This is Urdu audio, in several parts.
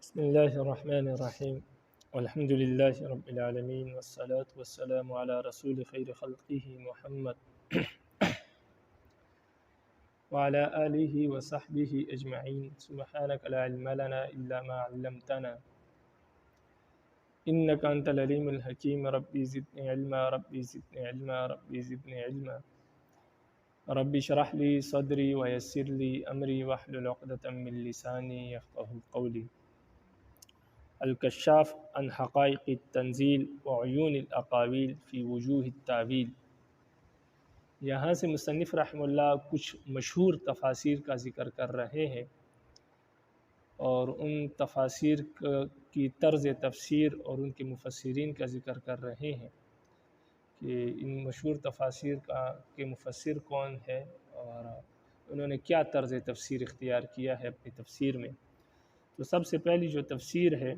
بسم الله الرحمن الرحيم والحمد لله رب العالمين والصلاة والسلام على رسول خير خلقه محمد وعلى آله وصحبه أجمعين. سبحانك لا علم لنا إلا ما علمتنا إنك أنت العليم الحكيم. ربي زدني علما ربي زدني علما ربي زدني علما. ربي اشرح لي صدري ويسر لي أمري واحلل عقدة من لساني يفقهوا قولي. الکشاف عن حقائق التنزیل وعیون الاقاویل فی وجوہ التاویل. یہاں سے مصنف رحمہ اللہ کچھ مشہور تفاسیر کا ذکر کر رہے ہیں اور ان تفاسیر کی طرز تفسیر اور ان کے مفسرین کا ذکر کر رہے ہیں کہ ان مشہور تفاسیر کے مفسر کون ہے اور انہوں نے کیا طرز تفسیر اختیار کیا ہے اپنی تفسیر میں. تو سب سے پہلی جو تفسیر ہے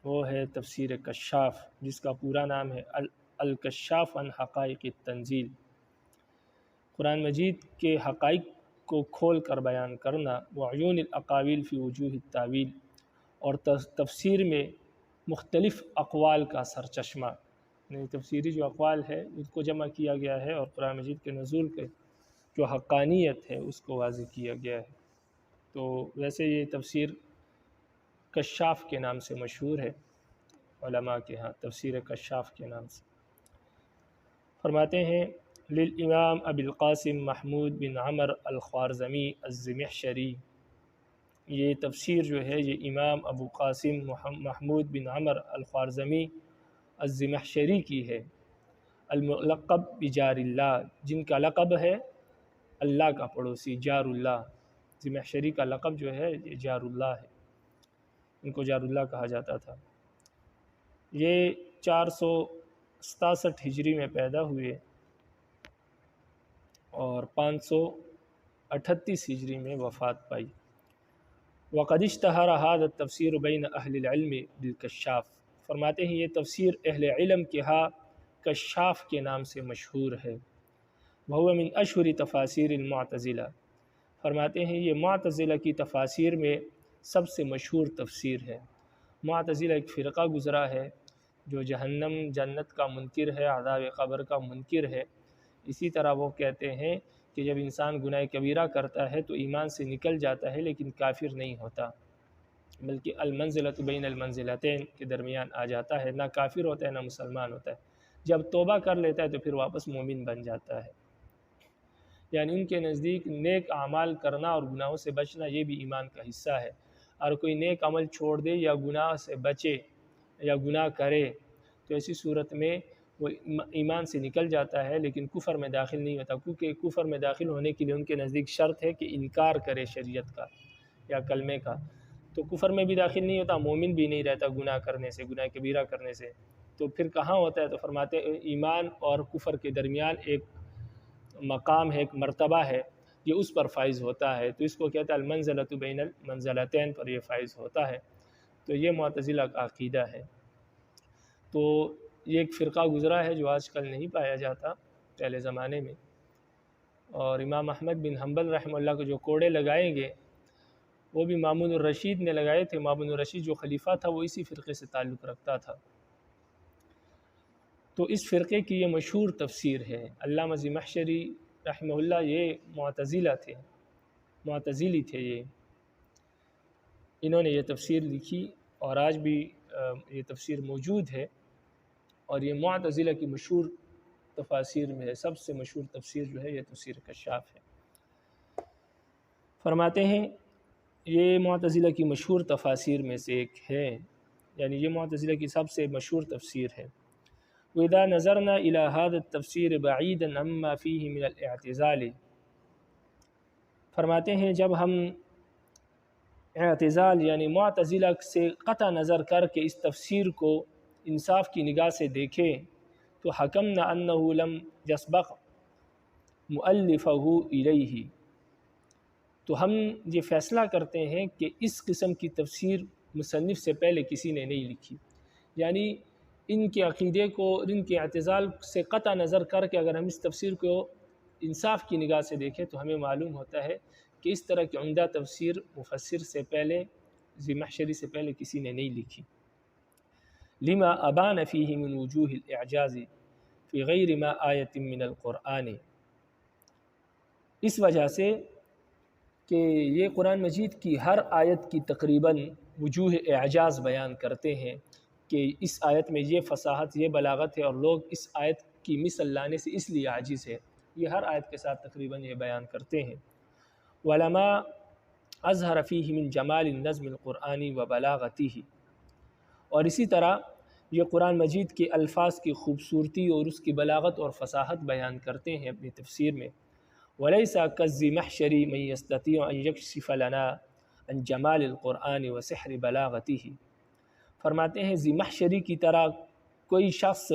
وہ ہے تفسیر کشاف، جس کا پورا نام ہے الکشاف عن حقائق التنزیل. قرآن مجید کے حقائق کو کھول کر بیان کرنا، وعیون الاقاویل فی وجوہ التاویل، اور تفسیر میں مختلف اقوال کا سرچشمہ. یعنی تفسیری جو اقوال ہے اس کو جمع کیا گیا ہے اور قرآن مجید کے نزول کے جو حقانیت ہے اس کو واضح کیا گیا ہے. تو ویسے یہ تفسیر کشاف کے نام سے مشہور ہے علماء کے ہاں، تفسیر کشاف کے نام سے. فرماتے ہیں للامام ابی القاسم محمود بن عمر الخوارزمی الزمخشری. یہ تفسیر جو ہے یہ امام ابو قاسم محمود بن عمر الخوارزمی الزمخشری کی ہے. الملقب بجار اللہ، جن کا لقب ہے اللہ کا پڑوسی، جار اللہ. زمخشری کا لقب جو ہے یہ جار اللہ ہے، ان کو جار اللہ کہا جاتا تھا. یہ 467 ہجری میں پیدا ہوئے اور 538 ہجری میں وفات پائی. وقد اشتہر ھذا التفسیر بین اہل العلم بالکشاف. فرماتے ہیں یہ تفسیر اہل علم کے ہاں کشاف کے نام سے مشہور ہے. وہو من اشہر تفاسیر المعتزلہ. فرماتے ہیں یہ معتزلہ کی تفاسیر میں سب سے مشہور تفسیر ہے. معتزلہ ایک فرقہ گزرا ہے جو جہنم جنت کا منکر ہے، عذاب قبر کا منکر ہے. اسی طرح وہ کہتے ہیں کہ جب انسان گناہ کبیرہ کرتا ہے تو ایمان سے نکل جاتا ہے لیکن کافر نہیں ہوتا، بلکہ المنزلۃ بین المنزلتین کے درمیان آ جاتا ہے، نہ کافر ہوتا ہے نہ مسلمان ہوتا ہے. جب توبہ کر لیتا ہے تو پھر واپس مومن بن جاتا ہے. یعنی ان کے نزدیک نیک اعمال کرنا اور گناہوں سے بچنا یہ بھی ایمان کا حصہ ہے. اور کوئی نیک عمل چھوڑ دے یا گناہ سے بچے یا گناہ کرے تو ایسی صورت میں وہ ایمان سے نکل جاتا ہے لیکن کفر میں داخل نہیں ہوتا، کیونکہ کفر میں داخل ہونے کے لیے ان کے نزدیک شرط ہے کہ انکار کرے شریعت کا یا کلمے کا. تو کفر میں بھی داخل نہیں ہوتا، مومن بھی نہیں رہتا گناہ کرنے سے، گناہ کبیرہ کرنے سے. تو پھر کہاں ہوتا ہے؟ تو فرماتے ایمان اور کفر کے درمیان ایک مقام ہے، ایک مرتبہ ہے، یہ اس پر فائز ہوتا ہے. تو اس کو کہتا ہے المنزلۃ بین المنزلتین، پر یہ فائز ہوتا ہے. تو یہ معتزلہ کا عقیدہ ہے. تو یہ ایک فرقہ گزرا ہے جو آج کل نہیں پایا جاتا، پہلے زمانے میں. اور امام احمد بن حنبل رحمہ اللہ کو جو کوڑے لگائیں گے وہ بھی مامون الرشید نے لگائے تھے. مامون الرشید جو خلیفہ تھا وہ اسی فرقے سے تعلق رکھتا تھا. تو اس فرقے کی یہ مشہور تفسیر ہے. علامہ زمخشری رحمہ اللہ یہ معتزلہ تھے، معتزلی تھے. انہوں نے یہ تفسیر لکھی اور آج بھی یہ تفسیر موجود ہے اور یہ معتزلہ کی مشہور تفاسیر میں ہے. سب سے مشہور تفسیر جو ہے یہ تفسیر کشاف ہے. فرماتے ہیں یہ معتزلہ کی مشہور تفاسیر میں سے ایک ہے، یعنی یہ معتزلہ کی سب سے مشہور تفسیر ہے. وَإِذَا نَظَرْنَا إِلَى هَذَا التَّفْسِيرِ بَعِيدًا عَمَّا فِيهِ مِنَ الْاعْتِزَالِ. فرماتے ہیں جب ہم اعتزال یعنی معتزلہ سے قطع نظر کر کے اس تفسیر کو انصاف کی نگاہ سے دیکھیں تو حکمنا انہ لم یسبق مؤلفہ الیہ، تو ہم یہ فیصلہ کرتے ہیں کہ اس قسم کی تفسیر مصنف سے پہلے کسی نے نہیں لکھی. یعنی ان کے عقیدے کو، ان کے اعتزال سے قطع نظر کر کے اگر ہم اس تفسیر کو انصاف کی نگاہ سے دیکھیں تو ہمیں معلوم ہوتا ہے کہ اس طرح کی عمدہ تفسیر مفسر سے پہلے زمخشری سے پہلے کسی نے نہیں لکھی۔ لما ابان فیہ من وجوہ الاعجاز فی غیر ما آیت من القرآن، اس وجہ سے کہ یہ قرآن مجید کی ہر آیت کی تقریباً وجوہ اعجاز بیان کرتے ہیں کہ اس آیت میں یہ فصاحت، یہ بلاغت ہے، اور لوگ اس آیت کی مثل لانے سے اس لیے عاجز ہے، یہ ہر آیت کے ساتھ تقریباً یہ بیان کرتے ہیں۔ وَلَمَا أَظْهَرَ فِيهِ مِن جَمَالِ النَّظْمِ الْقُرْآنِ وَبَلَاغَتِهِ، اور اسی طرح یہ قرآن مجید کے الفاظ کی خوبصورتی اور اس کی بلاغت اور فصاحت بیان کرتے ہیں اپنی تفسیر میں۔ وَلَيْسَ كَالزِّمَخْشَرِ مَن يَسْتَطِيعُ أَن يَكْشِفَ لَنَا عَن جَمَالِ الْقُرْآنِ وَسِحْرِ بَلَاغَتِهِ، فرماتے ہیں زمخشری کی طرح کوئی شخص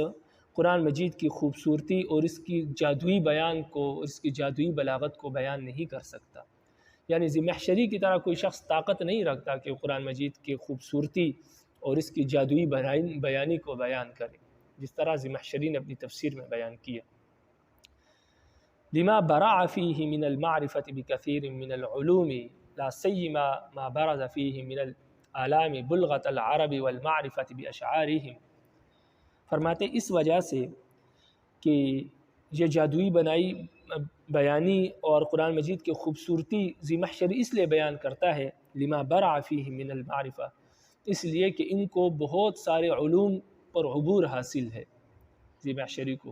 قرآن مجید کی خوبصورتی اور اس کی جادوئی بیان کو، اس کی جادوئی بلاغت کو بیان نہیں کر سکتا۔ یعنی زمخشری کی طرح کوئی شخص طاقت نہیں رکھتا کہ قرآن مجید کی خوبصورتی اور اس کی جادوئی بیانی کو بیان کرے، جس طرح زمخشری نے اپنی تفسیر میں بیان کیا۔ لما برع فیہ من المعرفة بکثیر من العلوم لا سیما ما برز فیہ من الآلام بلغة العرب والمعرفة باشعارهم، فرماتے اس وجہ سے کہ یہ جادوئی بیانی اور قرآن مجید کی خوبصورتی زمخشری اس لیے بیان کرتا ہے، لما برع فیہ من المعرفة، اس لیے کہ ان کو بہت سارے علوم پر عبور حاصل ہے زمخشری کو،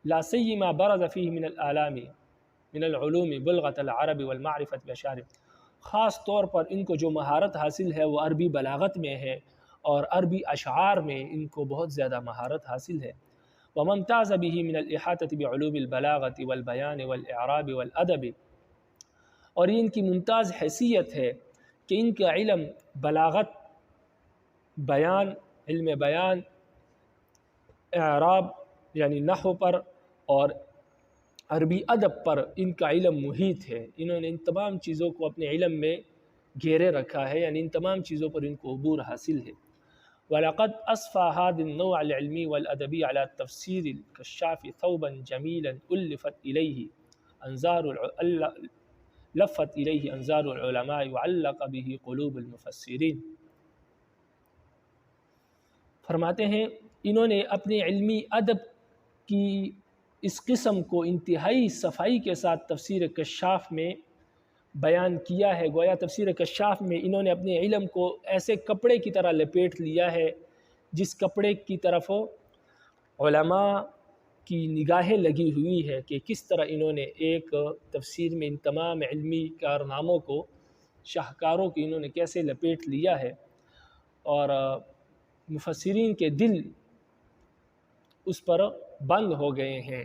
لا سیما برز فیہ من الآلام من العلوم بلغة العرب والمعرفة باشعارهم، خاص طور پر ان کو جو مہارت حاصل ہے وہ عربی بلاغت میں ہے اور عربی اشعار میں ان کو بہت زیادہ مہارت حاصل ہے۔ وممتاز به من الإحاطة بعلوم البلاغة والبيان والإعراب والأدب، اور یہ ان کی ممتاز حیثیت ہے کہ ان کا علم بلاغت، بیان، علم بیان، اعراب یعنی نحو پر اور عربی ادب پر ان کا علم محیط ہے، انہوں نے ان تمام چیزوں کو اپنے علم میں گھیرے رکھا ہے، یعنی ان تمام چیزوں پر ان کو عبور حاصل ہے۔ وَلَقَدْ أَصْفَى هَذَا النَّوْعَ الْعِلْمِي وَالْأَدَبِي عَلَى تَفْسِيرِ الْكَشَّافِ ثَوْبًا جَمِيلًا لفت إليه أنظار العلماء وعلق به قلوب المفسرين، فرماتے ہیں انہوں نے اپنے علمی ادب کی اس قسم کو انتہائی صفائی کے ساتھ تفسیر کشاف میں بیان کیا ہے۔ گویا تفسیر کشاف میں انہوں نے اپنے علم کو ایسے کپڑے کی طرح لپیٹ لیا ہے جس کپڑے کی طرف علماء کی نگاہیں لگی ہوئی ہے کہ کس طرح انہوں نے ایک تفسیر میں ان تمام علمی کارناموں کو، شاہکاروں کی انہوں نے کیسے لپیٹ لیا ہے، اور مفسرین کے دل اس پر بند ہو گئے ہیں،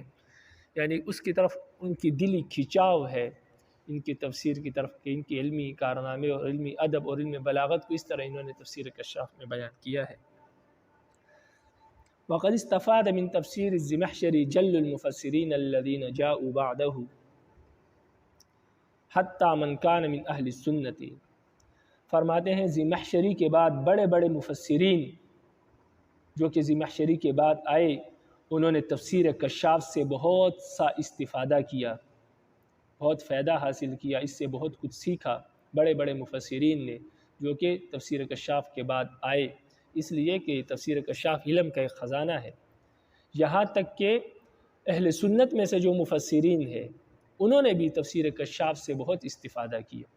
یعنی اس کی طرف ان کی دلی کھنچاؤ ہے ان کی تفسیر کی طرف کہ ان کی علمی کارنامے اور علمی ادب اور علم بلاغت کو اس طرح انہوں نے تفسیر کشاف میں بیان کیا ہے۔ وقد استفاد من تفسیر الزمخشری جل المفسرین الذین جاءوا بعدہ حتی من کان من اہل السنت، فرماتے ہیں زمخشری کے بعد بڑے بڑے مفسرین جو کہ زمخشری کے بعد آئے، انہوں نے تفسیر کشاف سے بہت سا استفادہ کیا، بہت فائدہ حاصل کیا، اس سے بہت کچھ سیکھا بڑے بڑے مفسرین نے جو کہ تفسیر کشاف کے بعد آئے، اس لیے کہ تفسیر کشاف علم کا ایک خزانہ ہے۔ یہاں تک کہ اہل سنت میں سے جو مفسرین ہیں انہوں نے بھی تفسیر کشاف سے بہت استفادہ کیا،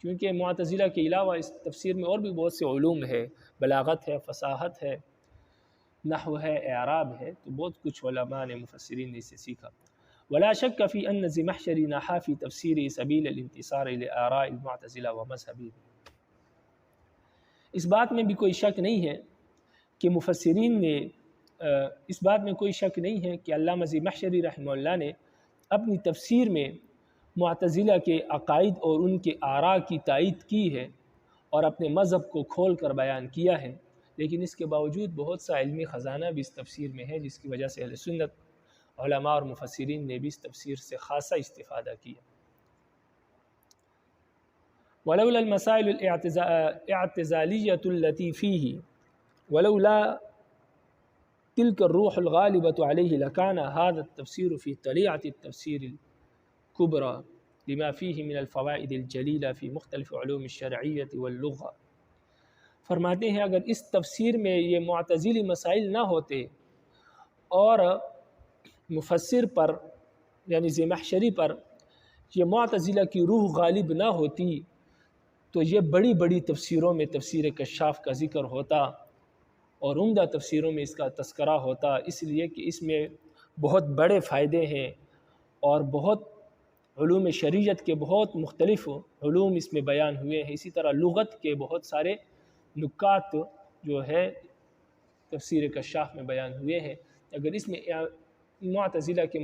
کیونکہ معتزلہ کے علاوہ اس تفسیر میں اور بھی بہت سے علوم ہے، بلاغت ہے، فصاحت ہے، نحو ہے، اعراب ہے، تو بہت کچھ علماء نے، مفسرین نے اسے سیکھا۔ ولا شک فی ان الزمخشری نحا فی تفسیر سبیل الانتصار لآراء المعتزلہ ومذہبهم، اس بات میں بھی کوئی شک نہیں ہے کہ مفسرین نے، اس بات میں کوئی شک نہیں ہے کہ علامہ زمخشری رحمہ اللہ نے اپنی تفسیر میں معتزلہ کے عقائد اور ان کے آراء کی تائید کی ہے اور اپنے مذہب کو کھول کر بیان کیا ہے، لیکن اس کے باوجود بہت سا علمی خزانہ بھی اس تفسیر میں ہے، جس کی وجہ سے اہل سنت علماء اور مفسرین نے بھی اس تفسیر سے خاصا استفادہ کیا۔ ولولا المسائل الاعتزالیۃ التي فيه ولولا تلك الروح الغالبة عليه لكان هذا التفسير في طليعة التفسير الكبرى لما فيه من الفوائد الجليلة في مختلف علوم الشرعية واللغة فرماتے ہیں اگر اس تفسیر میں یہ معتزلی مسائل نہ ہوتے اور مفسر پر یعنی زمخشری پر یہ معتزلہ کی روح غالب نہ ہوتی تو یہ بڑی بڑی تفسیروں میں تفسیر کشاف کا ذکر ہوتا اور عمدہ تفسیروں میں اس کا تذکرہ ہوتا، اس لیے کہ اس میں بہت بڑے فائدے ہیں اور بہت علوم شریعت کے بہت مختلف علوم اس میں بیان ہوئے ہیں۔ اسی طرح لغت کے بہت سارے نکات جو ہے تفسیر کشاف میں بیان ہوئے ہیں۔ اگر اس میں معتزلہ کے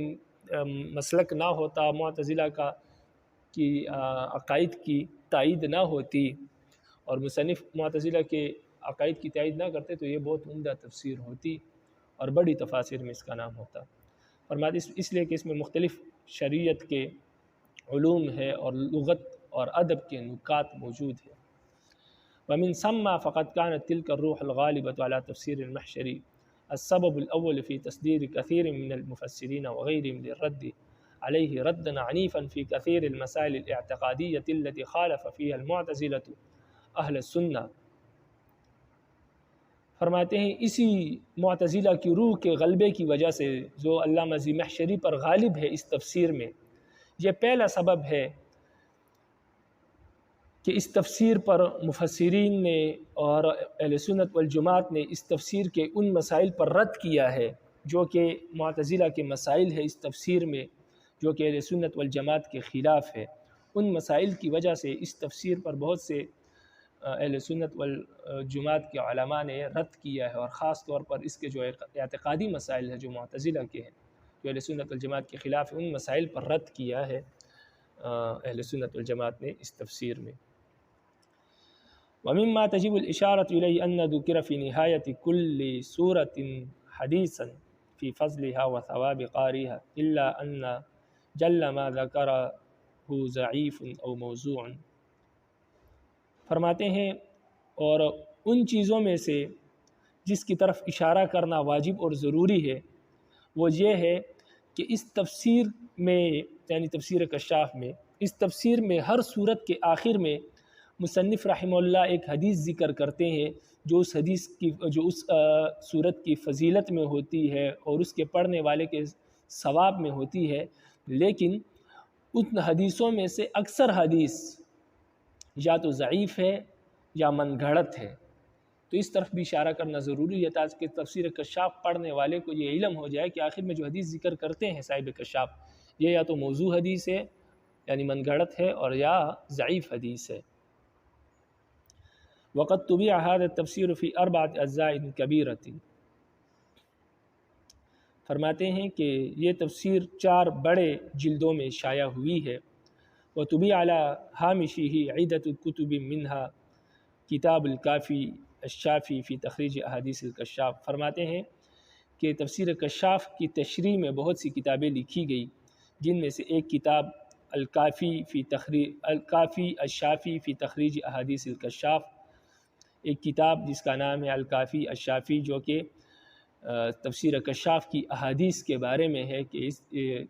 مسلک نہ ہوتا، معتزلہ کی عقائد کی تائید نہ ہوتی اور مصنف معتزلہ کے عقائد کی تائید نہ کرتے تو یہ بہت عمدہ تفسیر ہوتی اور بڑی تفاسیر میں اس کا نام ہوتا۔ فرماتے اس لیے کہ اس میں مختلف شریعت کے علوم ہے اور لغت اور ادب کے نکات موجود ہیں۔ ومن ثم فقد كانت تلك الروح الغالبة على تفسير المحشري السبب الأول في تصدير كثير من المفسرين وغيرهم للرد عليه ردا عنيفا في كثير المسائل الاعتقادية التي خالف فيها المعتزلة أهل السنة۔ فرماتے ہیں اسی معتزلہ کی روح کے غلبے کی وجہ سے جو علامہ زمخشری پر غالب ہے اس تفسیر میں، یہ پہلا سبب ہے کہ اس تفسیر پر مفسرین نے اور اہل سنت والجماعت نے اس تفسیر کے ان مسائل پر رد کیا ہے جو کہ معتزلہ کے مسائل ہے اس تفسیر میں، جو کہ اہل سنت والجماعت کے خلاف ہے۔ ان مسائل کی وجہ سے اس تفسیر پر بہت سے اہل سنت والجماعت کے علماء نے رد کیا ہے، اور خاص طور پر اس کے جو اعتقادی مسائل ہیں جو معتزلہ کے ہیں، جو اہل سنت والجماعت کے خلاف ان مسائل پر رد کیا ہے اہل سنت والجماعت نے اس تفسیر میں۔ ومما تجب الإشارة إليه أن ذكر في نهاية كل سورة حديثا في فضلها وثواب قارئها إلا أن جل ما ذكره ضعيف أو موضوع۔ فرماتے ہیں اور ان چیزوں میں سے جس کی طرف اشارہ کرنا واجب اور ضروری ہے وہ یہ ہے کہ اس تفسیر میں یعنی تفسیر کشاف میں، اس تفسیر میں ہر صورت کے آخر میں مصنف رحمہ اللہ ایک حدیث ذکر کرتے ہیں جو اس حدیث کی جو اس صورت کی فضیلت میں ہوتی ہے اور اس کے پڑھنے والے کے ثواب میں ہوتی ہے، لیکن ان حدیثوں میں سے اکثر حدیث یا تو ضعیف ہے یا من گھڑت ہے، تو اس طرف بھی اشارہ کرنا ضروری ہے تاکہ تفسیر کشاف پڑھنے والے کو یہ علم ہو جائے کہ آخر میں جو حدیث ذکر کرتے ہیں صاحب کشاف یہ یا تو موضوع حدیث ہے یعنی من گھڑت ہے اور یا ضعیف حدیث ہے۔ وقد طبع هذا التفسير في 4 أجزاء كبيرة۔ فرماتے ہیں کہ یہ تفسیر 4 بڑے جلدوں میں شائع ہوئی ہے۔ وطبع على هامشه عدة كتب منها کتاب الکافی الشافی فی تخریج احادیث الکشاف۔ فرماتے ہیں کہ تفسیر کشاف کی تشریح میں بہت سی کتابیں لکھی گئی، جن میں سے ایک کتاب الکافی الشافی فی تخریج احادیث الکشاف، ایک کتاب جس کا نام ہے الکافی الشافی جو کہ تفسیر کشاف کی احادیث کے بارے میں ہے کہ اس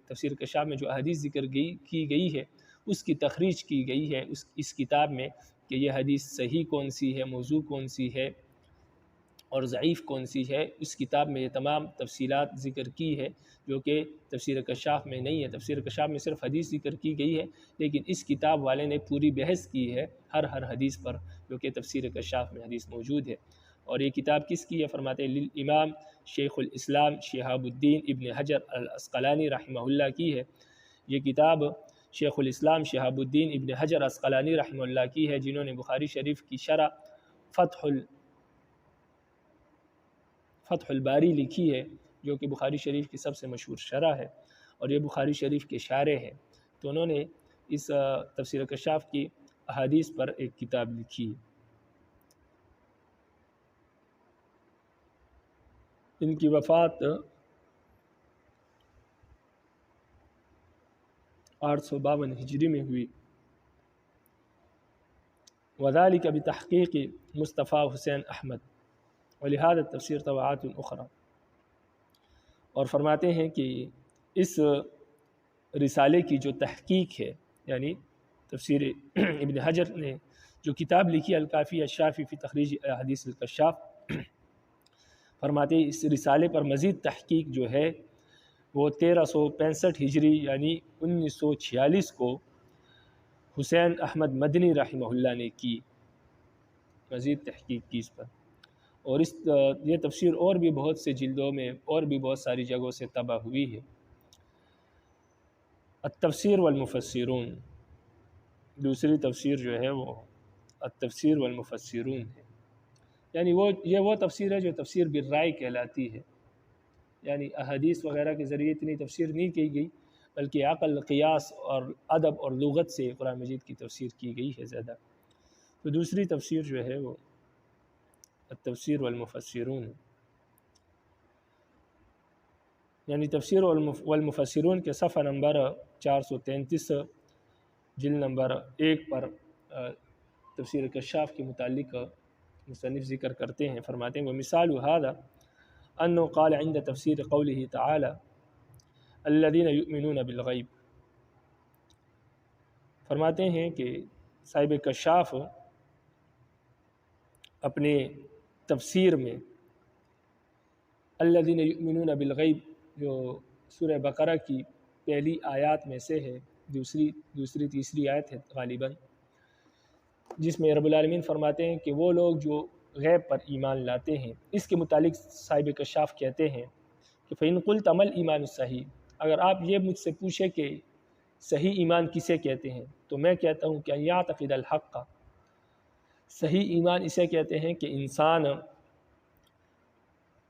تفسیر کشاف میں جو احادیث ذکر کی گئی ہے اس کی تخریج کی گئی ہے اس کتاب میں کہ یہ حدیث صحیح کون سی ہے، موضوع کون سی ہے اور ضعیف کون سی ہے۔ اس کتاب میں یہ تمام تفصیلات ذکر کی ہے جو کہ تفسیر کشاف میں نہیں ہے۔ تفسیر کشاف میں صرف حدیث ذکر کی گئی ہے، لیکن اس کتاب والے نے پوری بحث کی ہے ہر حدیث پر جو کہ تفسیر کشاف میں حدیث موجود ہے۔ اور یہ کتاب کس کی ہے؟ فرماتے ہیں للامام شیخ الاسلام شہاب الدین ابن حجر العسقلانی رحمہ اللہ کی ہے۔ یہ کتاب شیخ الاسلام شہاب الدین ابن حجر عسقلانی رحمہ اللہ کی ہے، جنہوں نے بخاری شریف کی شرح فتح الباری لکھی ہے جو کہ بخاری شریف کی سب سے مشہور شرح ہے، اور یہ بخاری شریف کے شارح ہیں، تو انہوں نے اس تفسیر کشاف کی احادیث پر ایک کتاب لکھی ہے۔ ان کی وفات 852 ہجری میں ہوئی۔ وذلك بتحقیق مصطفیٰ حسین احمد ولہذا التفسیر طبعات اخرى۔ اور فرماتے ہیں کہ اس رسالے کی جو تحقیق ہے، یعنی تفسیر ابن حجر نے جو کتاب لکھی الکافی الشافی فی تخریج احادیث الکشاف، فرماتے ہیں اس رسالے پر مزید تحقیق جو ہے وہ 1365 ہجری یعنی 1946 کو حسین احمد مدنی رحمہ اللہ نے کی، مزید تحقیق کی اس پر، اور یہ تفسیر اور بھی بہت سے جلدوں میں اور بھی بہت ساری جگہوں سے طبع ہوئی ہے۔ التفسیر والمفسرون، دوسری تفسیر جو ہے وہ التفسیر والمفسرون ہے، یعنی وہ تفسیر ہے جو تفسیر بالرائے کہلاتی ہے، یعنی احادیث وغیرہ کے ذریعے اتنی تفسیر نہیں کی گئی، بلکہ عقل، قیاس اور ادب اور لغت سے قرآن مجید کی تفسیر کی گئی ہے زیادہ۔ تو دوسری تفسیر جو ہے وہ التفسیر والمفسرون، یعنی تفسیر والمفسرون کے صفحہ نمبر 433 جلد نمبر 1 پر تفسیر کشاف کے متعلق مصنف ذکر کرتے ہیں، فرماتے ہیں ومثال هذا انه قال عند تفسیر قوله تعالی الذين يؤمنون بالغیب، فرماتے ہیں کہ صاحب کشاف اپنے تفسیر میں الذين يؤمنون بالغیب جو سورہ بقرہ کی پہلی آیات میں سے ہے، دوسری تیسری آیت ہے غالباً، جس میں رب العالمین فرماتے ہیں کہ وہ لوگ جو غیب پر ایمان لاتے ہیں، اس کے متعلق صاحب کشاف کہتے ہیں کہ فَإِن قُلْتَ مَا الْإِيمَانُ الصَّحِيحُ، اگر آپ یہ مجھ سے پوچھے کہ صحیح ایمان کسے کہتے ہیں تو میں کہتا ہوں کہ یعتقد الحق، صحیح ایمان اسے کہتے ہیں کہ انسان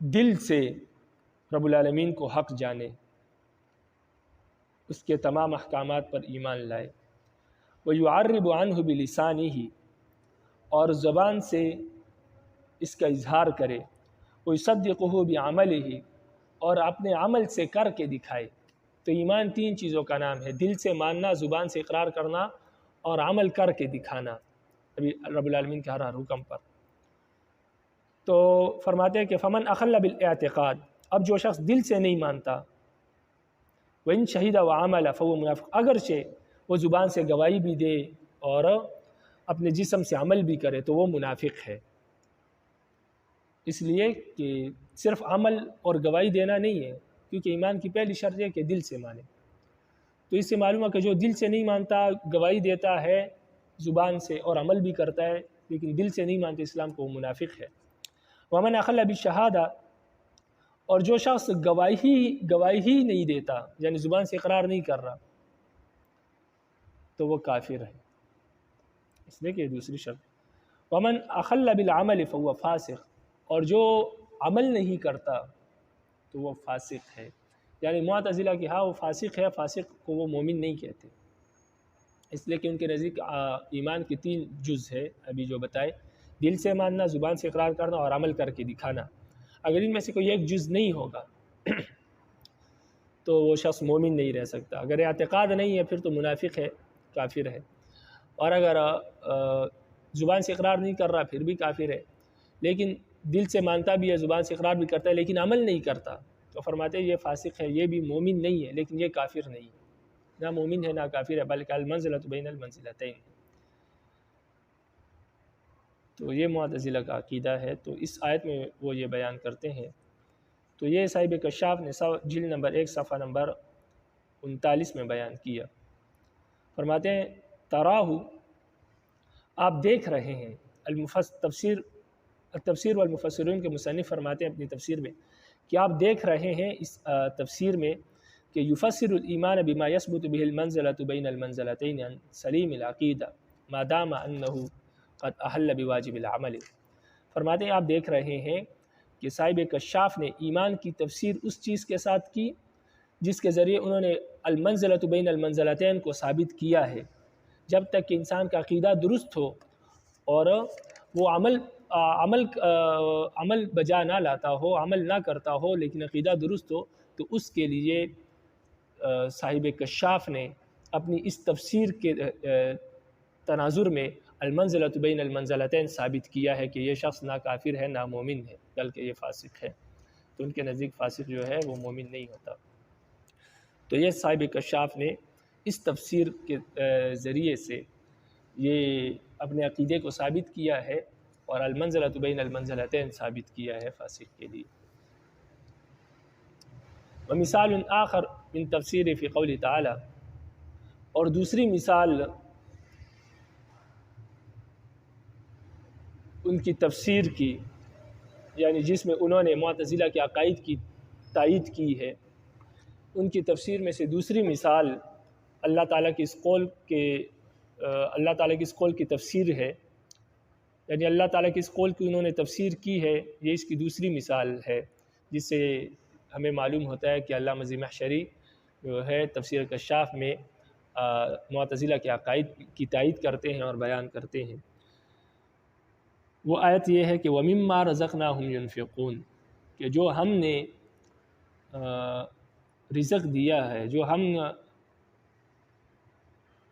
دل سے رب العالمین کو حق جانے، اس کے تمام احکامات پر ایمان لائے، وَيُعَرِّبُ عَنْهُ بِلِسَانِهِ، اور زبان سے اس کا اظہار کرے، وَيُصَدِّقُهُ بِعَمَلِهِ، اور اپنے عمل سے کر کے دکھائے۔ تو ایمان 3 چیزوں کا نام ہے، دل سے ماننا، زبان سے اقرار کرنا اور عمل کر کے دکھانا ابھی رب العالمین کے ہر حکم پر۔ تو فرماتے ہیں کہ فمن اخل بالاعتقاد، اب جو شخص دل سے نہیں مانتا، وَإِن شَهِدَ وَعَمَلَ فَهُوَ مُنَافِقٌ، اگرچہ وہ زبان سے گواہی بھی دے اور اپنے جسم سے عمل بھی کرے تو وہ منافق ہے، اس لیے کہ صرف عمل اور گواہی دینا نہیں ہے، کیونکہ ایمان کی پہلی شرط ہے کہ دل سے مانے۔ تو اس سے معلوم ہے کہ جو دل سے نہیں مانتا، گواہی دیتا ہے زبان سے اور عمل بھی کرتا ہے لیکن دل سے نہیں مانتے اسلام کو، وہ منافق ہے۔ وَمَنْ أَخَلَّ بِالشَّهَادَةِ، اور جو شخص گواہی نہیں دیتا، یعنی زبان سے اقرار نہیں کر رہا، تو وہ کافر ہے، اس لیے کہ دوسری شرط۔ وَمَنْ أَخَلَّ بِالْعَمَلِ فَهُوَ فَاسِقٌ، اور جو عمل نہیں کرتا تو وہ فاسق ہے، یعنی معتزلہ کہ ہاں وہ فاسق ہے، فاسق کو وہ مومن نہیں کہتے، اس لیے کہ ان کے نزدیک ایمان کی 3 جز ہے ابھی جو بتائے، دل سے ماننا، زبان سے اقرار کرنا اور عمل کر کے دکھانا۔ اگر ان میں سے کوئی ایک جز نہیں ہوگا تو وہ شخص مومن نہیں رہ سکتا، اگر اعتقاد نہیں ہے پھر تو منافق ہے، کافر ہے، اور اگر زبان سے اقرار نہیں کر رہا پھر بھی کافر ہے، لیکن دل سے مانتا بھی ہے، زبان سے اقرار بھی کرتا ہے لیکن عمل نہیں کرتا، تو فرماتے ہیں یہ فاسق ہے، یہ بھی مومن نہیں ہے لیکن یہ کافر نہیں ہے، نہ مومن ہے نہ کافر ہے، بلکہ المنزلۃ بین المنزلتین۔ تو یہ معتزلہ کا عقیدہ ہے، تو اس آیت میں وہ یہ بیان کرتے ہیں۔ تو یہ صاحب کشاف نے جلد نمبر 1 صفحہ نمبر 39 میں بیان کیا، فرماتے ہیں تراہو، آپ دیکھ رہے ہیں، التفسیر والمفسرون کے مصنف فرماتے ہیں اپنی تفسیر میں کہ آپ دیکھ رہے ہیں اس تفسیر میں کہ یفسر الایمان بما یثبت به المنزلۃ بین المنزلتین عن سلیم العقیدہ ما دام انہ قد احل بواجب العمل، فرماتے ہیں آپ دیکھ رہے ہیں کہ صاحب کشاف نے ایمان کی تفسیر اس چیز کے ساتھ کی جس کے ذریعے انہوں نے المنزلۃ بین المنزلتین کو ثابت کیا ہے، جب تک کہ انسان کا عقیدہ درست ہو اور وہ عمل بجا نہ لاتا ہو، عمل نہ کرتا ہو لیکن عقیدہ درست ہو، تو اس کے لیے صاحب کشاف نے اپنی اس تفسیر کے تناظر میں المنزلۃ بین المنزلتین ثابت کیا ہے کہ یہ شخص نہ کافر ہے نہ مومن ہے بلکہ یہ فاسق ہے، تو ان کے نزدیک فاسق جو ہے وہ مومن نہیں ہوتا۔ تو یہ صاحب کشاف نے اس تفسیر کے ذریعے سے یہ اپنے عقیدے کو ثابت کیا ہے اور المنزلۃ بین المنزلتین ثابت کیا ہے فاسق کے لیے۔ ومثال آخر من تفسیر فی قول تعالی، اور دوسری مثال ان کی تفسیر کی، یعنی جس میں انہوں نے معتزلہ کے عقائد کی تائید کی ہے، ان کی تفسیر میں سے دوسری مثال اللہ تعالیٰ کی اس قول کی تفسیر ہے، یعنی اللہ تعالیٰ کی اس قول کی انہوں نے تفسیر کی ہے، یہ اس کی دوسری مثال ہے، جس سے ہمیں معلوم ہوتا ہے کہ علامہ زمخشری جو ہے تفسیر کشاف میں معتزلہ کے عقائد کی تائید کرتے ہیں اور بیان کرتے ہیں۔ وہ آیت یہ ہے کہ وَمِمَّا رَزَقْنَاهُمْ يُنْفِقُونَ، کہ جو ہم نے رزق دیا ہے، جو ہم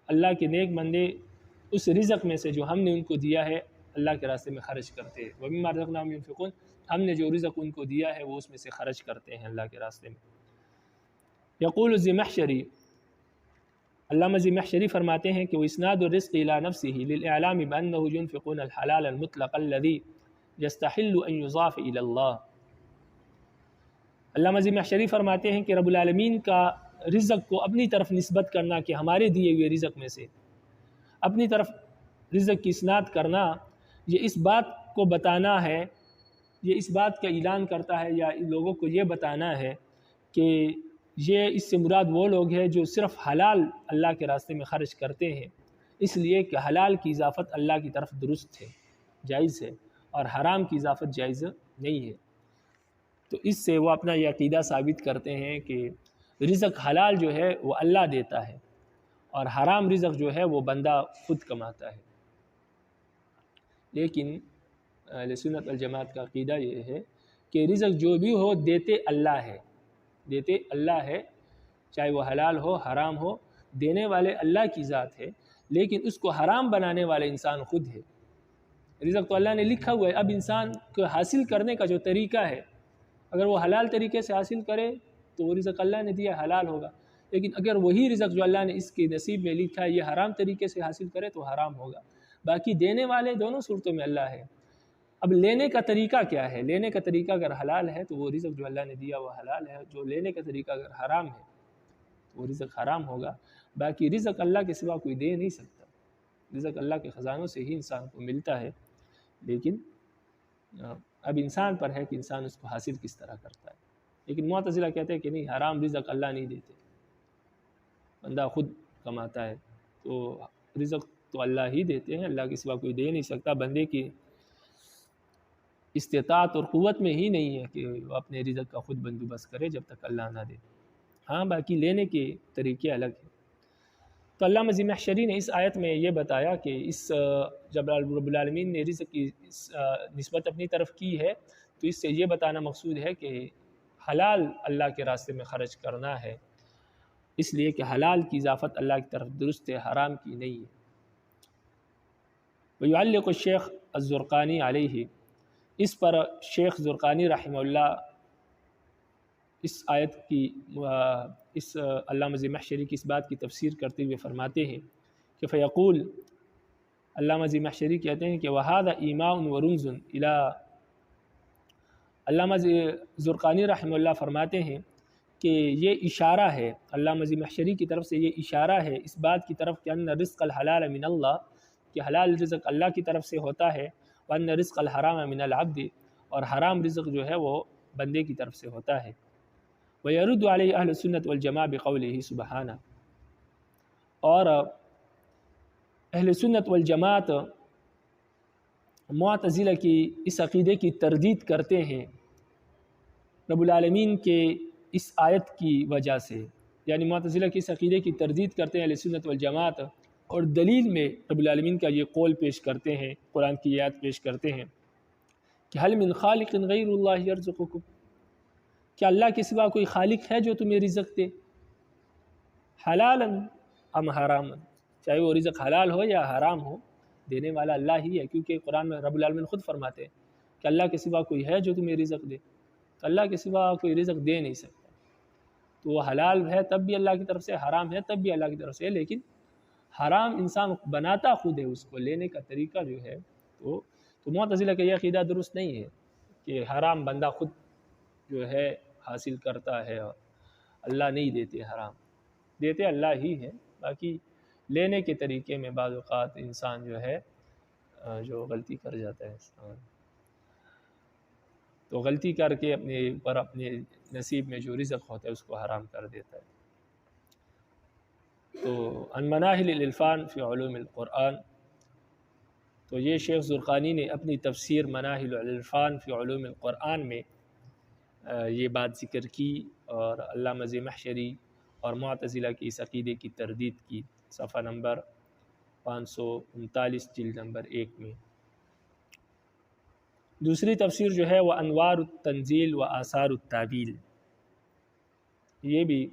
اللہ کے نیک بندے اس رزق میں سے جو ہم نے ان کو دیا ہے اللہ کے راستے میں خرچ کرتے ہیں۔ وَمِمَّا رَزَقْنَاهُمْ يُنْفِقُونَ، ہم نے جو رزق ان کو دیا ہے وہ اس میں سے خرچ کرتے ہیں اللہ کے راستے میں۔ یقول الزمخشری، علامہ زمخشری فرماتے ہیں کہ وَإِسْنَادُ الرِّزْقِ إِلَى نَفْسِهِ لِلْإِعْلَامِ بِأَنَّهُ يُنْفِقُونَ الْحَلَالَ الْمُطْلَقَ الَّذِي يَسْتَحِلُّ أَنْ يُضَافَ إِلَى اللَّهِ۔ علامہ زمخشری فرماتے ہیں کہ رب العالمین کا رزق کو اپنی طرف نسبت کرنا، کہ ہمارے دیے ہوئے رزق میں سے اپنی طرف رزق کی اسناد کرنا، یہ اس بات کو بتانا ہے، یہ اس بات کا اعلان کرتا ہے یا لوگوں کو یہ بتانا ہے کہ یہ اس سے مراد وہ لوگ ہیں جو صرف حلال اللہ کے راستے میں خرچ کرتے ہیں، اس لیے کہ حلال کی اضافت اللہ کی طرف درست ہے، جائز ہے، اور حرام کی اضافت جائز نہیں ہے۔ تو اس سے وہ اپنا یہ عقیدہ ثابت کرتے ہیں کہ رزق حلال جو ہے وہ اللہ دیتا ہے اور حرام رزق جو ہے وہ بندہ خود کماتا ہے۔ لیکن اہل سنت والجماعت کا عقیدہ یہ ہے کہ رزق جو بھی ہو دیتے اللہ ہے، دیتے اللہ ہے، چاہے وہ حلال ہو حرام ہو، دینے والے اللہ کی ذات ہے، لیکن اس کو حرام بنانے والے انسان خود ہے۔ رزق تو اللہ نے لکھا ہوا ہے، اب انسان کو حاصل کرنے کا جو طریقہ ہے، اگر وہ حلال طریقے سے حاصل کرے تو وہ رزق اللہ نے دیا حلال ہوگا، لیکن اگر وہی رزق جو اللہ نے اس کے نصیب میں لکھا ہے یہ حرام طریقے سے حاصل کرے تو حرام ہوگا۔ باقی دینے والے دونوں صورتوں میں اللہ ہے۔ اب لینے کا طریقہ کیا ہے؟ لینے کا طریقہ اگر حلال ہے تو وہ رزق جو اللہ نے دیا وہ حلال ہے، جو لینے کا طریقہ اگر حرام ہے تو وہ رزق حرام ہوگا۔ باقی رزق اللہ کے سوا کوئی دے نہیں سکتا، رزق اللہ کے خزانوں سے ہی انسان کو ملتا ہے، لیکن اب انسان پر ہے کہ انسان اس کو حاصل کس طرح کرتا ہے۔ لیکن معتزلہ کہتے ہیں کہ نہیں، حرام رزق اللہ نہیں دیتے، بندہ خود کماتا ہے، تو رزق تو اللہ ہی دیتے ہیں، اللہ کے سوا کوئی دے نہیں سکتا۔ بندے کی استطاعت اور قوت میں ہی نہیں ہے کہ وہ اپنے رزق کا خود بندوبست کرے جب تک اللہ نہ دے۔ ہاں، باقی لینے کے طریقے الگ ہیں۔ تو علامہ زمخشری نے اس آیت میں یہ بتایا کہ جب رب العالمین نے رزق کی نسبت اپنی طرف کی ہے تو اس سے یہ بتانا مقصود ہے کہ حلال اللہ کے راستے میں خرچ کرنا ہے، اس لیے کہ حلال کی اضافت اللہ کی طرف درست ہے، حرام کی نہیں ہے۔ ویعلق الشیخ الزرقانی علیہ، اس پر شیخ زرقانی رحمہ اللہ اس آیت کی اس علامہ زمخشری کی اس بات کی تفسیر کرتے ہوئے فرماتے ہیں کہ فیقول، علامہ زمخشری کہتے ہیں کہ وَهَذَا إِيمَاءٌ وَرُمْزٌ إِلَىٰ، علامہ زرقانی رحمہ اللہ فرماتے ہیں کہ یہ اشارہ ہے، علامہ زمخشری کی طرف سے یہ اشارہ ہے اس بات کی طرف کہ ان رزق الحلال من اللہ، کہ حلال رزق اللہ کی طرف سے ہوتا ہے، وان رزق الحرام من العبد، اور حرام رزق جو ہے وہ بندے کی طرف سے ہوتا ہے۔ وَيَرُدُّ عَلَيْهِ أَهْلُ السُّنَّةِ وَالْجَمَاعَةِ بِقَوْلِهِ سُبْحَانَهُ، اور اہل سنت والجماعت معتزلہ کی اس عقیدے کی تردید کرتے ہیں رب العالمین کے اس آیت کی وجہ سے، یعنی معتزلہ کی اس عقیدے کی تردید کرتے ہیں اہل سنت والجماعت، اور دلیل میں رب العالمین کا یہ قول پیش کرتے ہیں، قرآن کی آیات پیش کرتے ہیں کہ هل من خالق غیر اللہ یرزقکم، کیا اللہ کے سوا کوئی خالق ہے جو تمہیں رزق دے، حلالا ام حراما، چاہے وہ رزق حلال ہو یا حرام ہو، دینے والا اللہ ہی ہے، کیونکہ قرآن میں رب العالمین خود فرماتے ہیں کہ اللہ کے سوا کوئی ہے جو تمہیں رزق دے، تو اللہ کے سوا کوئی رزق دے نہیں سکتا، تو وہ حلال ہے تب بھی اللہ کی طرف سے، حرام ہے تب بھی اللہ کی طرف سے، لیکن حرام انسان بناتا خود ہے، اس کو لینے کا طریقہ جو ہے تو معتزلہ کا یہ عقیدہ درست نہیں ہے کہ حرام بندہ خود جو ہے حاصل کرتا ہے اور اللہ نہیں دیتے، حرام دیتے اللہ ہی ہے، باقی لینے کے طریقے میں بعض اوقات انسان جو ہے جو غلطی کر جاتا ہے انسان، تو غلطی کر کے اپنے اوپر اپنے نصیب میں جو رزق ہوتا ہے اس کو حرام کر دیتا ہے۔ تو عن مناہل العرفان فی علوم القرآن، تو یہ شیخ زرقانی نے اپنی تفسیر مناہل العرفان فی علوم القرآن میں یہ بات ذکر کی، اور علامہ زمخشری اور معتزلہ کی اس عقیدے کی تردید کی، صفحہ نمبر 539 جلد نمبر 1 میں۔ دوسری تفسیر جو ہے وہ انوار التنزیل و آثار التاویل، یہ بھی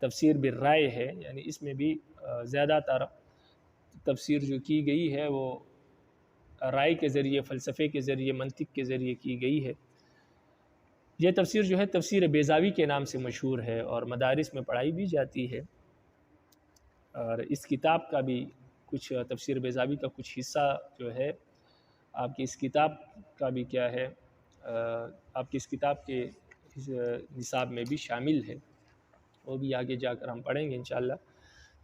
تفسیر بالرائے ہے، یعنی اس میں بھی زیادہ تر تفسیر جو کی گئی ہے وہ رائے کے ذریعے، فلسفے کے ذریعے، منطق کے ذریعے کی گئی ہے۔ یہ تفسیر جو ہے تفسیر بیضاوی کے نام سے مشہور ہے اور مدارس میں پڑھائی بھی جاتی ہے، اور اس کتاب کا بھی کچھ تفسیر بیضاوی کا کچھ حصہ جو ہے آپ کی اس کتاب کا بھی کیا ہے، آپ کی اس کتاب کے نصاب میں بھی شامل ہے، وہ بھی آگے جا کر ہم پڑھیں گے انشاءاللہ۔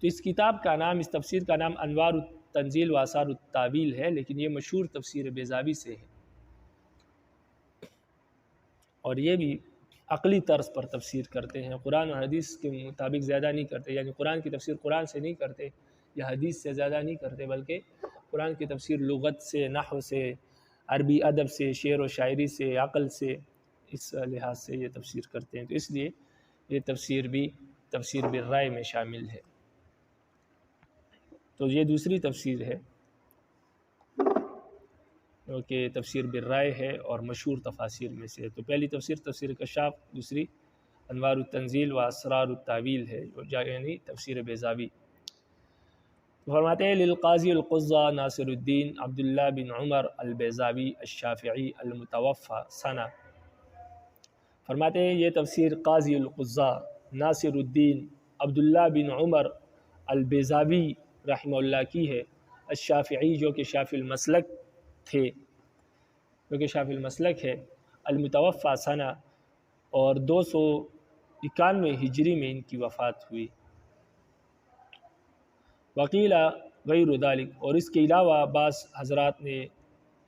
تو اس کتاب کا نام، اس تفسیر کا نام انوار التنزیل و آثار التاویل ہے، لیکن یہ مشہور تفسیر بیضاوی سے ہے، اور یہ بھی عقلی طرز پر تفسیر کرتے ہیں، قرآن اور حدیث کے مطابق زیادہ نہیں کرتے، یعنی قرآن کی تفسیر قرآن سے نہیں کرتے یا حدیث سے زیادہ نہیں کرتے، بلکہ قرآن کی تفسیر لغت سے، نحو سے، عربی ادب سے، شعر و شاعری سے، عقل سے، اس لحاظ سے یہ تفسیر کرتے ہیں، تو اس لیے یہ تفسیر بھی تفسیر بالرائے میں شامل ہے۔ تو یہ دوسری تفسیر ہے کہ تفسیر بالرائے ہے اور مشہور تفاسیر میں سے، تو پہلی تفسیر تفسیر کشاف، دوسری انوار التنزیل و اسرار التاویل ہے، یعنی تفسیر بیضاوی۔ فرماتے ہیں للقاضی القضہ ناصر الدین عبداللہ بن عمر البیضاوی الشافعی المتوفى سنہ، فرماتے ہیں یہ تفسیر قاضی القضہ ناصر الدین عبداللہ بن عمر البیضاوی رحمہ اللہ کی ہے، الشافعی جو کہ شافعی المسلک تھے، جو کہ شافعی المسلک ہے، المتوفى سنہ، اور 291 ہجری میں ان کی وفات ہوئی۔ وقیل غیر ذلک، اور اس کے علاوہ بعض حضرات نے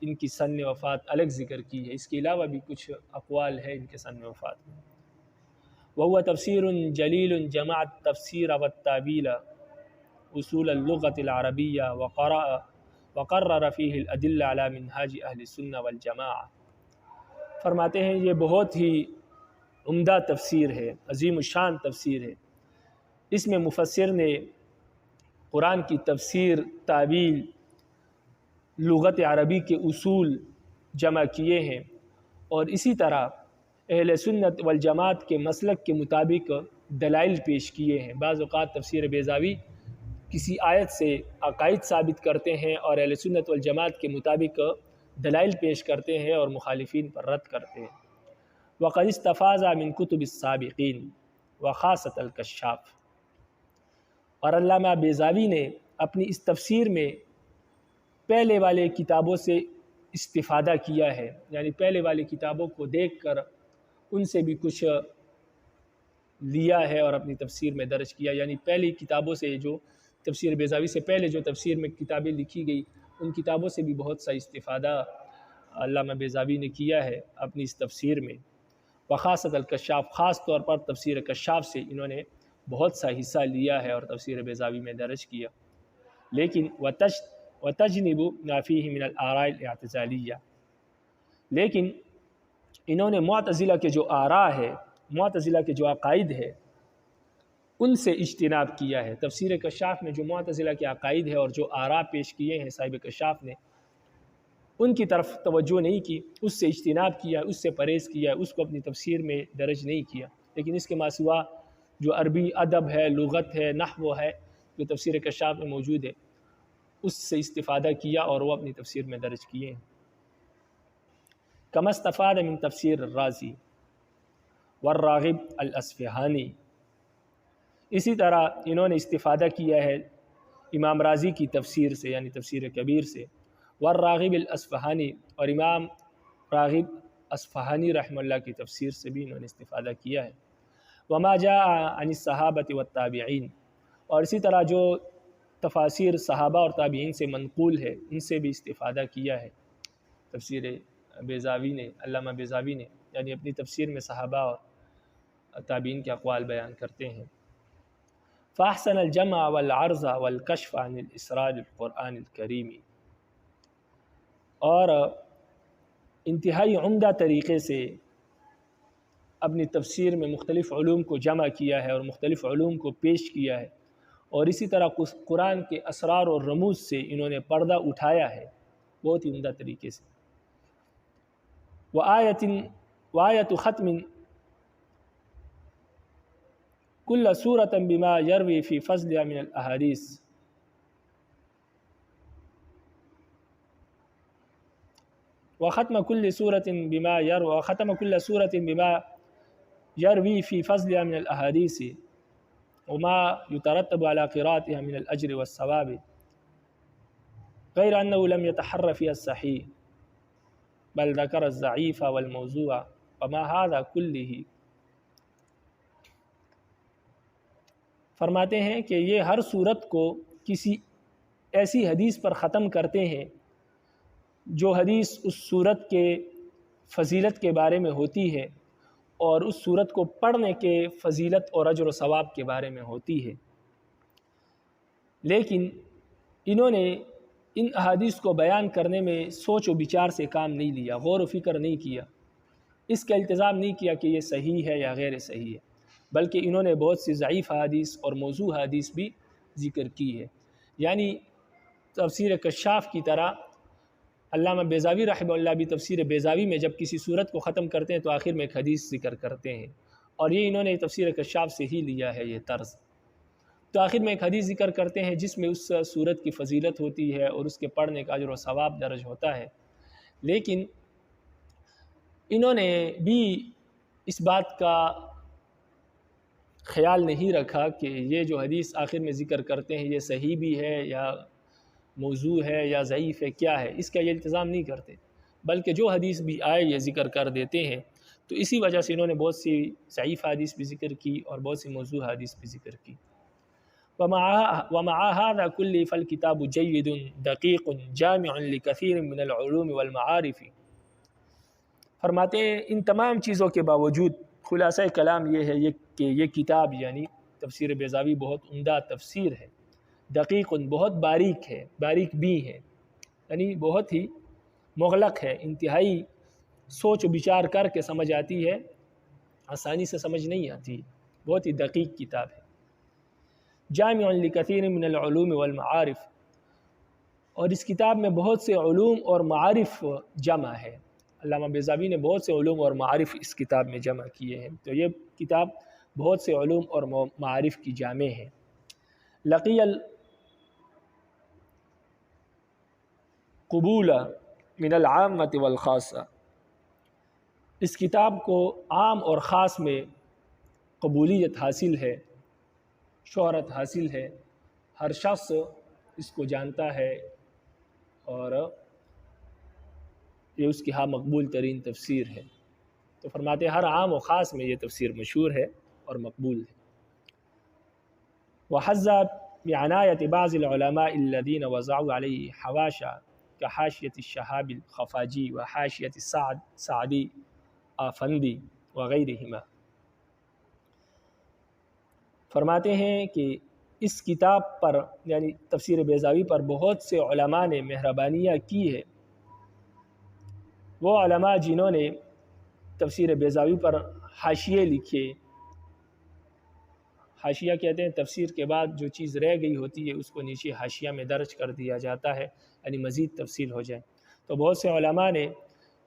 ان کی سن وفات الگ ذکر کی ہے، اس کے علاوہ بھی کچھ اقوال ہے ان کے سن وفات میں۔ وهو تفسیر جلیل جمع التفسیر والتاویل اصول اللغة العربیہ وقرر فیہ الادلہ علی منہاج اہل السنہ والجماعہ، فرماتے ہیں یہ بہت ہی عمدہ تفسیر ہے، عظیم الشان تفسیر ہے، اس میں مفسر نے قرآن کی تفسیر، تاویل، لغت عربی کے اصول جمع کیے ہیں، اور اسی طرح اہل سنت والجماعت کے مسلک کے مطابق دلائل پیش کیے ہیں۔ بعض اوقات تفسیر بیضاوی کسی آیت سے عقائد ثابت کرتے ہیں اور اہل سنت والجماعت کے مطابق دلائل پیش کرتے ہیں اور مخالفین پر رد کرتے ہیں۔ وقد استفاض من کتب السابقین وخاصۃ الکشاف، اور علامہ بیضاوی نے اپنی اس تفسیر میں پہلے والے کتابوں سے استفادہ کیا ہے، یعنی پہلے والی کتابوں کو دیکھ کر ان سے بھی کچھ لیا ہے اور اپنی تفسیر میں درج کیا، یعنی پہلی کتابوں سے، جو تفسیر بیضاوی سے پہلے جو تفسیر میں کتابیں لکھی گئی ان کتابوں سے بھی بہت سا استفادہ علامہ بیضاوی نے کیا ہے اپنی اس تفسیر میں۔ وخاصۃ الکشاف، خاص طور پر تفسیر کشاف سے انہوں نے بہت سا حصہ لیا ہے اور تفسیر بیضاوی میں درج کیا، لیکن وتجنب ما فیہ من الآراء الاعتزالیہ، لیکن انہوں نے معتزلہ کے جو آراء ہے، معتزلہ کے جو عقائد ہے، ان سے اجتناب کیا ہے۔ تفسیر کشاف میں جو معتزلہ کے عقائد ہے اور جو آراء پیش کیے ہیں صاحب کشاف نے، ان کی طرف توجہ نہیں کی، اس سے اجتناب کیا، اس سے پرہیز کیا، اس کو اپنی تفسیر میں درج نہیں کیا، لیکن اس کے ما سوا جو عربی ادب ہے، لغت ہے، نحو ہے، جو تفسیر کشاف میں موجود ہے، اس سے استفادہ کیا اور وہ اپنی تفسیر میں درج کیے ہیں۔ کما استفاد من تفسیر الرازی والراغب الاصفہانی، اسی طرح انہوں نے استفادہ کیا ہے امام رازی کی تفسیر سے یعنی تفسیر کبیر سے، والراغب الاصفہانی اور امام راغب اصفہانی رحمہ اللہ کی تفسیر سے بھی انہوں نے استفادہ کیا ہے، وما جاء عن الصحابۃ والتابعین، اور اسی طرح جو تفاسیر صحابہ اور تابعین سے منقول ہے ان سے بھی استفادہ کیا ہے۔ تفسیر بیضاوی نے، علامہ بیضاوی نے یعنی اپنی تفسیر میں صحابہ اور تابعین کے اقوال بیان کرتے ہیں۔ فاحسن الجمع والعرض والکشف عن الاسرار القرآن الکریم، اور انتہائی عمدہ طریقے سے اپنی تفسیر میں مختلف علوم کو جمع کیا ہے اور مختلف علوم کو پیش کیا ہے، اور اسی طرح قرآن کے اسرار اور رموز سے انہوں نے پردہ اٹھایا ہے بہت ہی عمدہ طریقے سے۔ وآیت ختم کل سورۃ بما یروی فی فضلها من الاحادیث، وختم كل سورة بما يروي في فضلها من الأحاديث وما يترتب على قراءتها من الأجر والثواب، غير أنه لم يتحر فيها الصحيح بل ذكر الضعيف والموضوع وما هذا كله۔ فرماتے ہیں کہ یہ ہر صورت کو کسی ایسی حدیث پر ختم کرتے ہیں جو حدیث اس صورت کے فضیلت کے بارے میں ہوتی ہے اور اس صورت کو پڑھنے کے فضیلت اور اجر و ثواب کے بارے میں ہوتی ہے، لیکن انہوں نے ان احادیث کو بیان کرنے میں سوچ و بچار سے کام نہیں لیا، غور و فکر نہیں کیا، اس کا التزام نہیں کیا کہ یہ صحیح ہے یا غیر صحیح ہے، بلکہ انہوں نے بہت سی ضعیف حدیث اور موضوع حدیث بھی ذکر کی ہے۔ یعنی تفسیر کشاف کی طرح علامہ بیضاوی رحمہ اللہ بھی تفسیر بیضاوی میں جب کسی صورت کو ختم کرتے ہیں تو آخر میں ایک حدیث ذکر کرتے ہیں، اور یہ انہوں نے تفسیر کشاف سے ہی لیا ہے یہ طرز۔ تو آخر میں ایک حدیث ذکر کرتے ہیں جس میں اس صورت کی فضیلت ہوتی ہے اور اس کے پڑھنے کا اجر و ثواب درج ہوتا ہے، لیکن انہوں نے بھی اس بات کا خیال نہیں رکھا کہ یہ جو حدیث آخر میں ذکر کرتے ہیں یہ صحیح بھی ہے یا موضوع ہے یا ضعیف ہے، کیا ہے، اس کا یہ التزام نہیں کرتے، بلکہ جو حدیث بھی آئے یہ ذکر کر دیتے ہیں۔ تو اسی وجہ سے انہوں نے بہت سی ضعیف حدیث بھی ذکر کی اور بہت سی موضوع حدیث بھی ذکر کی۔ ومع هذا كله فالكتاب جيد دقيق جامع لكثير من العلوم والمعارف۔ فرماتے ہیں ان تمام چیزوں کے باوجود خلاصہ کلام یہ ہے کہ یہ کتاب یعنی تفسیر بیضاوی بہت عمدہ تفسیر ہے، دقیق بہت باریک ہے، باریک بھی ہے، یعنی بہت ہی مغلق ہے، انتہائی سوچ و بچار کر کے سمجھ آتی ہے، آسانی سے سمجھ نہیں آتی، بہت ہی دقیق کتاب ہے۔ جامع لکثیر من العلوم والمعارف، اور اس کتاب میں بہت سے علوم اور معارف جمع ہے، علامہ بیضاوی نے بہت سے علوم اور معارف اس کتاب میں جمع کیے ہیں، تو یہ کتاب بہت سے علوم اور معارف کی جامع ہے۔ لقی القبول من العامۃ والخاصہ، اس کتاب کو عام اور خاص میں قبولیت حاصل ہے، شہرت حاصل ہے، ہر شخص اس کو جانتا ہے اور یہ اس کی ہاں مقبول ترین تفسیر ہے۔ تو فرماتے ہیں ہر عام و خاص میں یہ تفسیر مشہور ہے اور مقبول ہے۔ وحظى بعناية بعض العلماء الذين وضعوا عليه حواشا كحاشية الشهاب الخفاجي وحاشية سعدي آفندی وغیرہما۔ فرماتے ہیں کہ اس کتاب پر یعنی تفسیر بیضاوی پر بہت سے علماء نے مہربانیاں کی ہے، وہ علماء جنہوں نے تفسیر بیضاوی پر حاشیے لکھے، حاشیہ کہتے ہیں تفسیر کے بعد جو چیز رہ گئی ہوتی ہے اس کو نیچے حاشیہ میں درج کر دیا جاتا ہے، یعنی مزید تفصیل ہو جائے، تو بہت سے علماء نے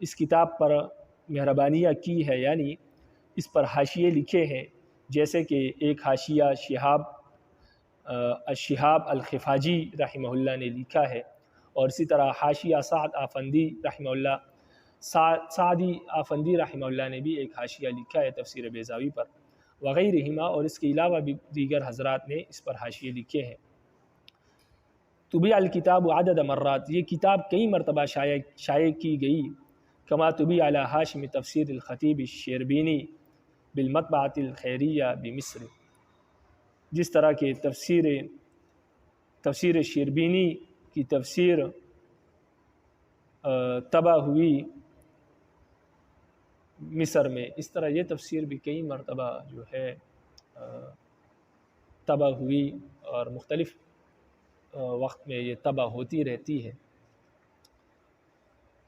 اس کتاب پر مہربانیاں کی ہے، یعنی اس پر حاشیے لکھے ہیں، جیسے کہ ایک حاشیہ شہاب الخفاجی رحمہ اللہ نے لکھا ہے، اور اسی طرح حاشیہ سعدی آفندی رحمہ اللہ نے بھی ایک حاشیہ لکھا ہے تفسیر بیضاوی پر، وغیرہما، اور اس کے علاوہ بھی دیگر حضرات نے اس پر حاشیے لکھے ہیں۔ طبع الکتاب عدد مرات، یہ کتاب کئی مرتبہ شائع کی گئی، کما طبع علی ہاشم تفسیر الخطیب الشربینی بالمطبعۃ الخیریہ بمصر، جس طرح کہ تفسیر شربینی کی تفسیر طبع ہوئی مصر میں، اس طرح یہ تفسیر بھی کئی مرتبہ جو ہے طبع ہوئی اور مختلف وقت میں یہ طبع ہوتی رہتی ہے۔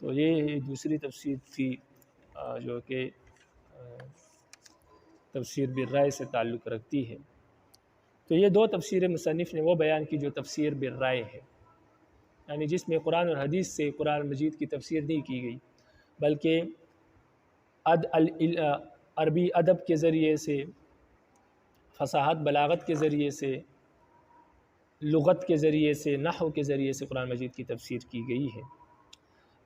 تو یہ دوسری تفسیر تھی جو کہ تفسیر بالرائے سے تعلق رکھتی ہے۔ تو یہ دو تفسیر مصنف نے وہ بیان کی جو تفسیر بالرائے ہے، یعنی جس میں قرآن اور حدیث سے قرآن مجید کی تفسیر نہیں کی گئی، بلکہ عربی ادب کے ذریعے سے، فصاحت بلاغت کے ذریعے سے، لغت کے ذریعے سے، نحو کے ذریعے سے قرآن مجید کی تفسیر کی گئی ہے۔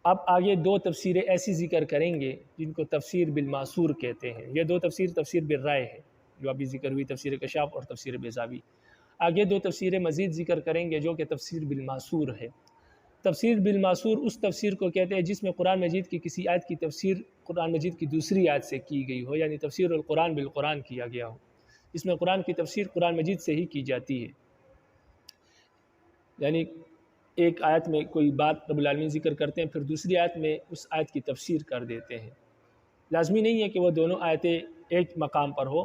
اب آگے دو تفسیریں ایسی ذکر کریں گے جن کو تفسیر بالماسور کہتے ہیں۔ یہ دو تفسیر بالرائے ہے جو ابھی ذکر ہوئی، تفسیر کشاف اور تفسیر بیضاوی۔ آگے دو تفسیریں مزید ذکر کریں گے جو کہ تفسیر بالماسور ہے۔ تفسیر بالماسور اس تفسیر کو کہتے ہیں جس میں قرآن مجید کی کسی آیت کی تفسیر قرآن مجید کی دوسری آیت سے کی گئی ہو، یعنی تفسیر القرآن بالقرآن کیا گیا ہو، جس میں قرآن کی تفسیر قرآن مجید سے ہی کی جاتی ہے۔ یعنی ایک آیت میں کوئی بات رب العالمین ذکر کرتے ہیں، پھر دوسری آیت میں اس آیت کی تفسیر کر دیتے ہیں۔ لازمی نہیں ہے کہ وہ دونوں آیتیں ایک مقام پر ہو،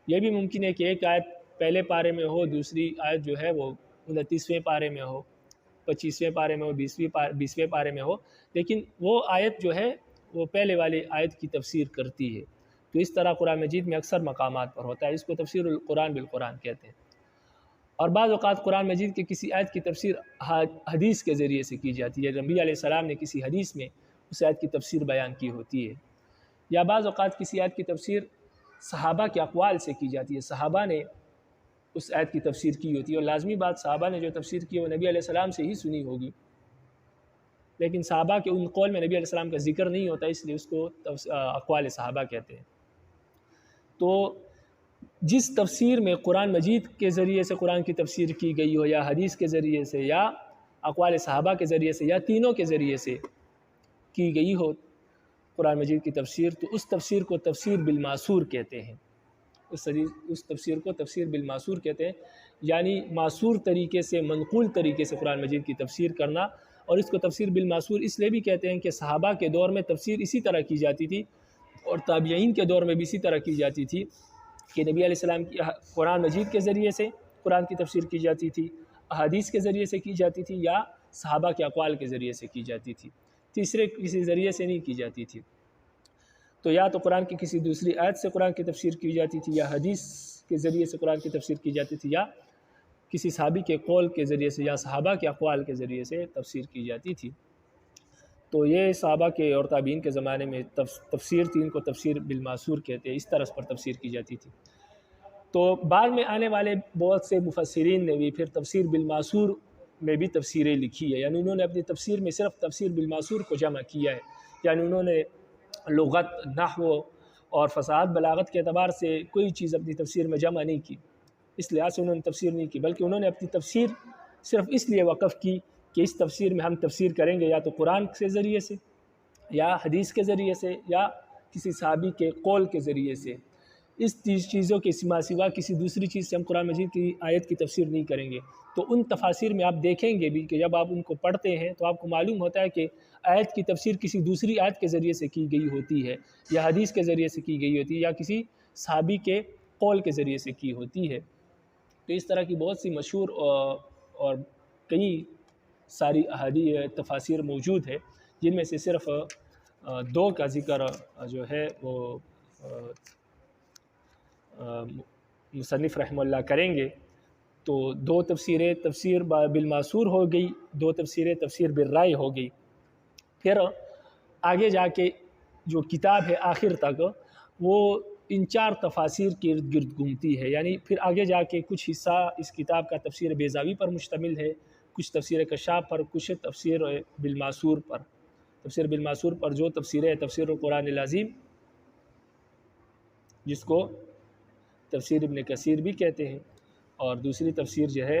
یہ بھی ممکن ہے کہ ایک آیت پہلے پارے میں ہو، دوسری آیت جو ہے وہ 29ویں پارے میں ہو، 25ویں پارے میں ہو، 20ویں پارے میں ہو، لیکن وہ آیت جو ہے وہ پہلے والی آیت کی تفسیر کرتی ہے۔ تو اس طرح قرآن مجید میں اکثر مقامات پر ہوتا ہے، اس کو تفسیر القرآن بالقرآن کہتے ہیں۔ اور بعض اوقات قرآن مجید کے کسی آیت کی تفسیر حدیث کے ذریعے سے کی جاتی ہے، نبی علیہ السلام نے کسی حدیث میں اس آیت کی تفسیر بیان کی ہوتی ہے، یا بعض اوقات کسی آیت کی تفسیر صحابہ کے اقوال سے کی جاتی ہے، صحابہ نے اس آیت کی تفسیر کی ہوتی ہے، اور لازمی بات صحابہ نے جو تفسیر کی وہ نبی علیہ السلام سے ہی سنی ہوگی، لیکن صحابہ کے ان قول میں نبی علیہ السلام کا ذکر نہیں ہوتا، اس لیے اس کو اقوال صحابہ کہتے ہیں۔ تو جس تفسیر میں قرآن مجید کے ذریعے سے قرآن کی تفسیر کی گئی ہو، یا حدیث کے ذریعے سے، یا اقوال صحابہ کے ذریعے سے، یا تینوں کے ذریعے سے کی گئی ہو قرآن مجید کی تفسیر، تو اس تفسیر کو تفسیر بالماسور کہتے ہیں۔ اس تفسیر کو تفسیر بالماسور کہتے ہیں، یعنی معصور طریقے سے، منقول طریقے سے قرآن مجید کی تفسیر کرنا۔ اور اس کو تفسیر بالماسور اس لیے بھی کہتے ہیں کہ صحابہ کے دور میں تفسیر اسی طرح کی جاتی تھی، اور تابعین کے دور میں بھی اسی طرح کی جاتی تھی کہ نبی علیہ السلام کی قرآن مجید کے ذریعے سے قرآن کی تفسیر کی جاتی تھی، احادیث کے ذریعے سے کی جاتی تھی، یا صحابہ کے اقوال کے ذریعے سے کی جاتی تھی، تیسرے کسی ذریعے سے نہیں کی جاتی تھی۔ تو یا تو قرآن کی کسی دوسری آیت سے قرآن کی تفسیر کی جاتی تھی، یا حدیث کے ذریعے سے قرآن کی تفسیر کی جاتی تھی، یا کسی صحابی کے قول کے ذریعے سے، یا صحابہ کے اقوال کے ذریعے سے تفسیر کی جاتی تھی۔ تو یہ صحابہ کے اور تابعین کے زمانے میں تفسیر تھی، ان کو تفسیر بالماسور کہتے ہیں، اس طرح پر تفسیر کی جاتی تھی۔ تو بعد میں آنے والے بہت سے مفسرین نے بھی پھر تفسیر بالماسور میں بھی تفسیریں لکھی ہے، یعنی انہوں نے اپنی تفسیر میں صرف تفسیر بالماسور کو جمع کیا ہے، یعنی انہوں نے لغت، نحو اور فصاحت بلاغت کے اعتبار سے کوئی چیز اپنی تفسیر میں جمع نہیں کی، اس لحاظ سے انہوں نے تفسیر نہیں کی، بلکہ انہوں نے اپنی تفسیر صرف اس لیے وقف کی کہ اس تفسیر میں ہم تفسیر کریں گے یا تو قرآن کے ذریعے سے، یا حدیث کے ذریعے سے، یا کسی صحابی کے قول کے ذریعے سے۔ اس چیزوں کے سوا کسی دوسری چیز سے ہم قرآن مجید کی آیت کی تفسیر نہیں کریں گے۔ تو ان تفاسیر میں آپ دیکھیں گے بھی کہ جب آپ ان کو پڑھتے ہیں تو آپ کو معلوم ہوتا ہے کہ آیت کی تفسیر کسی دوسری آیت کے ذریعے سے کی گئی ہوتی ہے، یا حدیث کے ذریعے سے کی گئی ہوتی ہے، یا کسی صحابی کے قول کے ذریعے سے کی ہوتی ہے۔ تو اس طرح کی بہت سی مشہور اور کئی ساری تفاسیر موجود ہے، جن میں سے صرف دو کا ذکر جو ہے وہ مصنف رحمہ اللہ کریں گے۔ تو دو تفسیریں تفسیر بالماسور ہو گئی، دو تفسیریں تفسیر بالرائے ہو گئی۔ پھر آگے جا کے جو کتاب ہے آخر تک وہ ان چار تفاسیر کے ارد گرد گھومتی ہے، یعنی پھر آگے جا کے کچھ حصہ اس کتاب کا تفسیر بیضاوی پر مشتمل ہے، کچھ تفسیر کشاف پر، کچھ تفسیر بالماسور پر۔ تفسیر بالماسور پر جو تفسیر ہے تفسیر القرآن العظیم، جس کو تفسیر ابن کثیر بھی کہتے ہیں، اور دوسری تفسیر جو ہے